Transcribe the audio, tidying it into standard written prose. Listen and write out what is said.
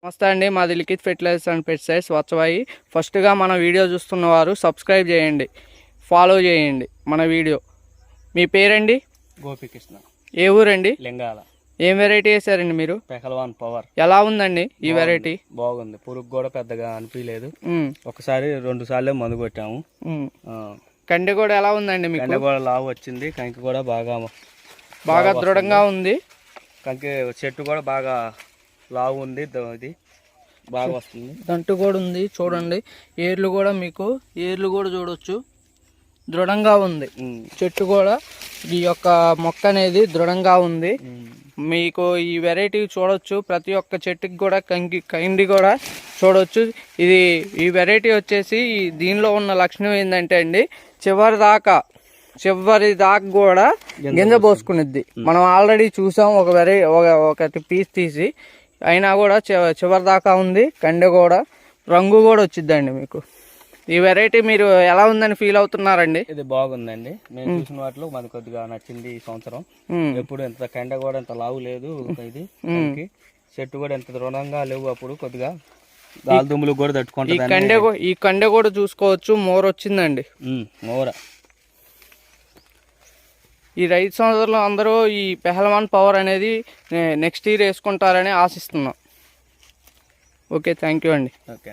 నమస్తే అండి, మాది లిఖిత్ ఫెర్టిలైజర్స్ అండ్ పెస్టిసైడ్స్ వచ్చవాయి. ఫస్ట్గా మన వీడియో చూస్తున్నవారు సబ్స్క్రైబ్ చేయండి, ఫాలో చేయండి మన వీడియో. మీ పేరండి? గోపికృష్ణ. ఏ ఊరండి? లింగాల. ఏం వెరైటీ వేసారండి మీరు? పెహల్వాన్ పవర్. ఎలా ఉందండి ఈ వెరైటీ? బాగుంది, పురుగు కూడా పెద్దగా అనిపించలేదు. ఒకసారి 2 సార్లు మందు కొట్టాము. కండి కూడా ఎలా ఉందండి మీకు? కండి కూడా లావు వచ్చింది, కంకి కూడా బాగా దృఢంగా ఉంది. కంకి చెట్టు కూడా బాగా లావు ఉంది, ఇది బాగా వస్తుంది. దంటు కూడా ఉంది చూడండి. ఏర్లు కూడా మీకు చూడొచ్చు, దృఢంగా ఉంది చెట్టు కూడా. ఈ యొక్క మొక్క అనేది దృఢంగా ఉంది. మీకు ఈ వెరైటీ చూడొచ్చు, ప్రతి ఒక్క చెట్టుకి కూడా కండి కూడా చూడొచ్చు. ఈ వెరైటీ వచ్చేసి దీనిలో ఉన్న లక్షణం ఏంటంటే అండి, చివరి దాకా కూడా గింజ పోసుకునిద్ది. మనం ఆల్రెడీ చూసాం ఒకటి పీస్ తీసి, అయినా కూడా చివరి దాకా ఉంది. కండె కూడా రంగు కూడా వచ్చిద్దండి మీకు. ఈ వెరైటీ మీరు ఎలా ఉందని ఫీల్ అవుతున్నారండి? ఇది బాగుందండి, నేను చూసిన వాటిలో మనకు కొద్దిగా నచ్చింది ఈ సంవత్సరం. ఎప్పుడు ఎంత కండ కూడా ఎంత లావు లేదు, ఇది చెట్టు కూడా ఎంత దృఢంగా లేవు. అప్పుడు కొద్దిగా గాలి దుమ్ములు కూడా తట్టుకుంటుంది. ఈ కండె కూడా చూసుకోవచ్చు, మోర వచ్చిందండి. మోర. ఈ రైతు సోదరులు అందరూ ఈ పెహల్వాన్ పవర్ అనేది నెక్స్ట్ ఇయర్ వేసుకుంటారని ఆశిస్తున్నాం. ఓకే, థ్యాంక్ యూ అండి. ఓకే.